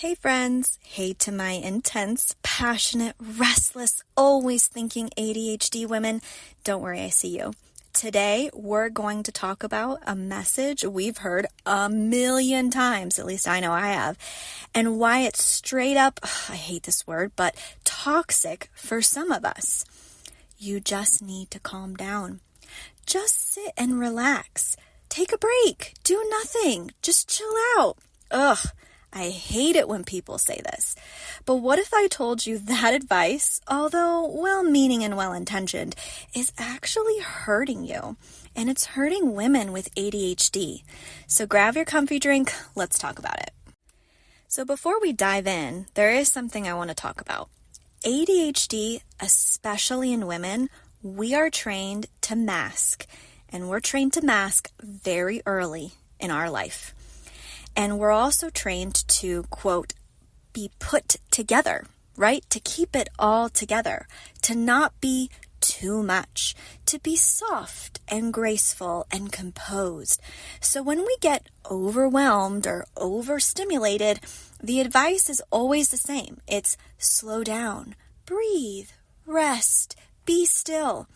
Hey friends, hey to my intense, passionate, restless, always thinking ADHD women. Don't worry, I see you. Today, we're going to talk about a message we've heard a million times, at least I know I have, and why it's straight up, I hate this word, but toxic for some of us. You just need to calm down. Just sit and relax. Take a break. Do nothing. Just chill out. Ugh. I hate it when people say this. But what if I told you that advice, although well-meaning and well-intentioned, is actually hurting you? And it's hurting women with ADHD. So grab your comfy drink. Let's talk about it. So before we dive in, there is something I want to talk about. ADHD, especially in women, we are trained to mask. And we're trained to mask very early in our life. And we're also trained to, quote, be put together, right? To keep it all together, to not be too much, to be soft and graceful and composed. So when we get overwhelmed or overstimulated, the advice is always the same. It's slow down, breathe, rest, be still.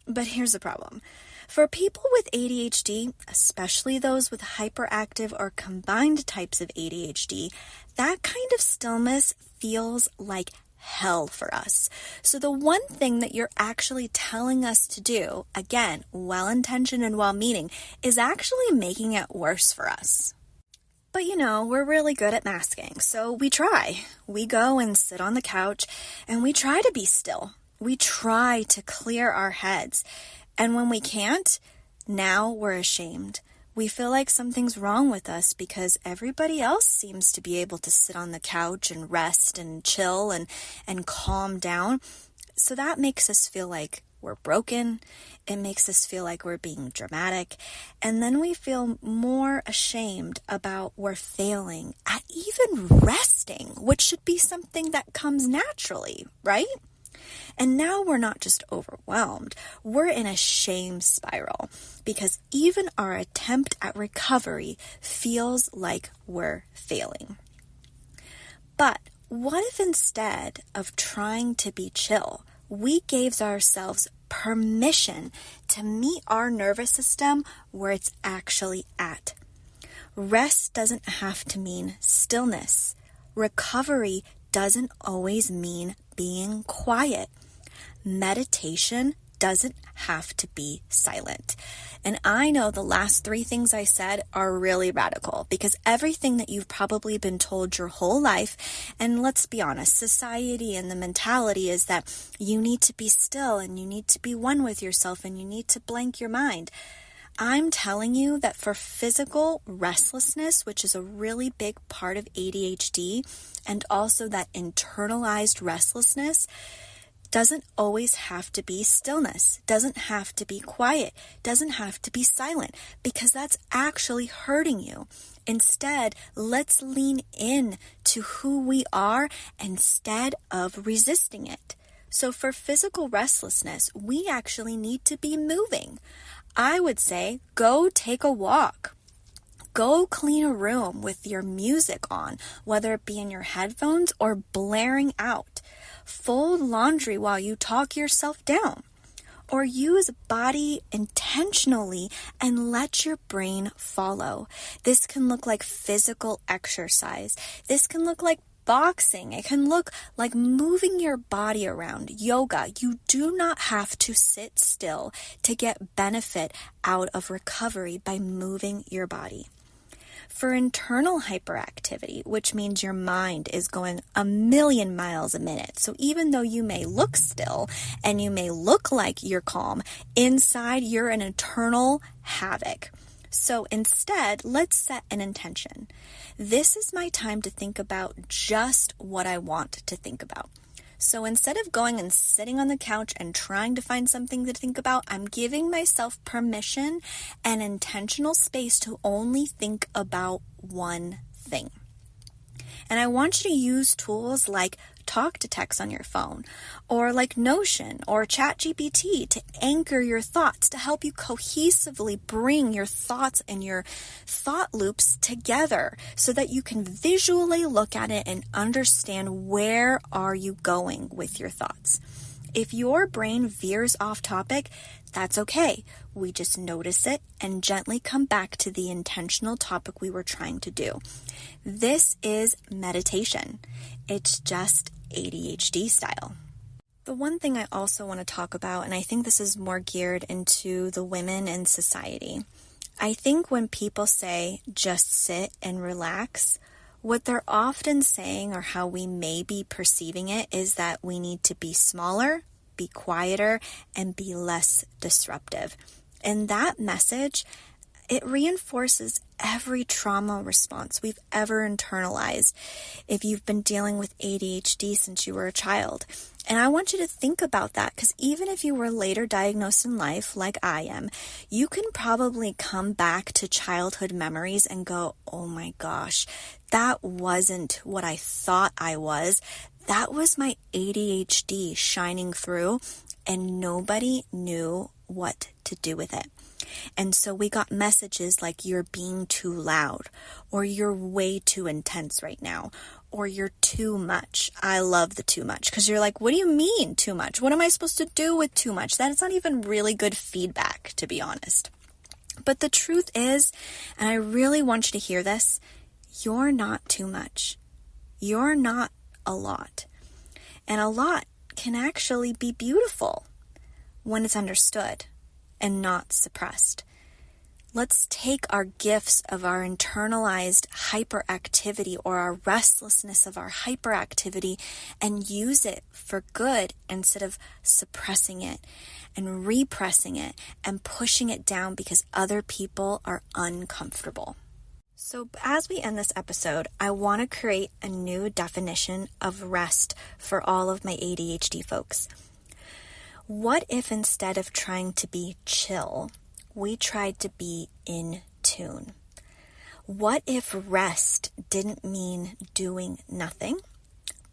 But here's the problem. For people with ADHD, especially those with hyperactive or combined types of ADHD, that kind of stillness feels like hell for us. So the one thing that you're actually telling us to do, again, well-intentioned and well-meaning, is actually making it worse for us. But we're really good at masking, so we try. We go and sit on the couch and we try to be still. We try to clear our heads. And when we can't, now we're ashamed. We feel like something's wrong with us because everybody else seems to be able to sit on the couch and rest and chill and calm down. So that makes us feel like we're broken. It makes us feel like we're being dramatic. And then we feel more ashamed about we're failing at even resting, which should be something that comes naturally, right? And now we're not just overwhelmed, we're in a shame spiral because even our attempt at recovery feels like we're failing. But what if instead of trying to be chill, we gave ourselves permission to meet our nervous system where it's actually at? Rest doesn't have to mean stillness. Recovery doesn't always mean being quiet. Meditation doesn't have to be silent. And I know the last three things I said are really radical because everything that you've probably been told your whole life, and let's be honest, society and the mentality is that you need to be still and you need to be one with yourself and you need to blank your mind. I'm telling you that for physical restlessness, which is a really big part of ADHD, and also that internalized restlessness, doesn't always have to be stillness, doesn't have to be quiet, doesn't have to be silent, because that's actually hurting you. Instead, let's lean in to who we are instead of resisting it. So for physical restlessness, we actually need to be moving. I would say go take a walk. Go clean a room with your music on, whether it be in your headphones or blaring out. Fold laundry while you talk yourself down. Or use body intentionally and let your brain follow. This can look like physical exercise. This can look like boxing. It can look like moving your body around. Yoga. You do not have to sit still to get benefit out of recovery by moving your body. For internal hyperactivity, which means your mind is going 1,000,000 miles a minute. So even though you may look still and you may look like you're calm, inside you're an internal havoc. So instead, let's set an intention. This is my time to think about just what I want to think about. So instead of going and sitting on the couch and trying to find something to think about, I'm giving myself permission and intentional space to only think about one thing. And I want you to use tools like talk to text on your phone, or like Notion or ChatGPT to anchor your thoughts, to help you cohesively bring your thoughts and your thought loops together so that you can visually look at it and understand where are you going with your thoughts. If your brain veers off topic, that's okay. We just notice it and gently come back to the intentional topic we were trying to do. This is meditation. It's just ADHD style. The one thing I also want to talk about, and I think this is more geared into the women in society, I think when people say just sit and relax, what they're often saying, or how we may be perceiving it, is that we need to be smaller, be quieter, and be less disruptive. And that message, it reinforces every trauma response we've ever internalized if you've been dealing with ADHD since you were a child. And I want you to think about that, because even if you were later diagnosed in life, like I am, you can probably come back to childhood memories and go, oh my gosh, that wasn't what I thought I was. That was my ADHD shining through, and nobody knew what to do with it. And so we got messages like, you're being too loud, or you're way too intense right now, or you're too much. I love the too much, because you're like, what do you mean too much? What am I supposed to do with too much? That's not even really good feedback, to be honest. But the truth is, and I really want you to hear this, you're not too much. You're not a lot. And a lot can actually be beautiful when it's understood and not suppressed. Let's take our gifts of our internalized hyperactivity, or our restlessness of our hyperactivity, and use it for good instead of suppressing it and repressing it and pushing it down because other people are uncomfortable. So as we end this episode, I want to create a new definition of rest for all of my ADHD folks. What if instead of trying to be chill, we tried to be in tune? What if rest didn't mean doing nothing,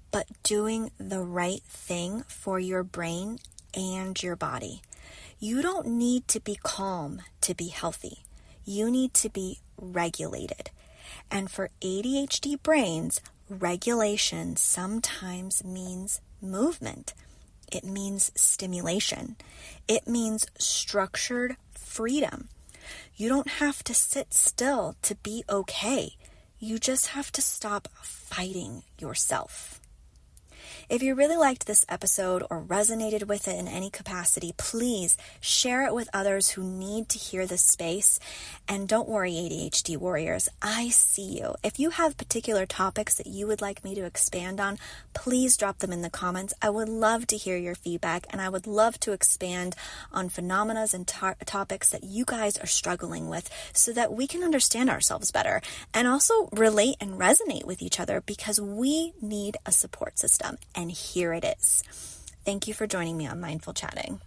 but doing the right thing for your brain and your body? You don't need to be calm to be healthy. You need to be regulated. And for ADHD brains, regulation sometimes means movement. It means stimulation. It means structured freedom. You don't have to sit still to be okay. You just have to stop fighting yourself. If you really liked this episode or resonated with it in any capacity, please share it with others who need to hear this space. And don't worry, ADHD warriors, I see you. If you have particular topics that you would like me to expand on, please drop them in the comments. I would love to hear your feedback, and I would love to expand on phenomena and topics that you guys are struggling with so that we can understand ourselves better and also relate and resonate with each other, because we need a support system. And here it is. Thank you for joining me on Mindful Chatting.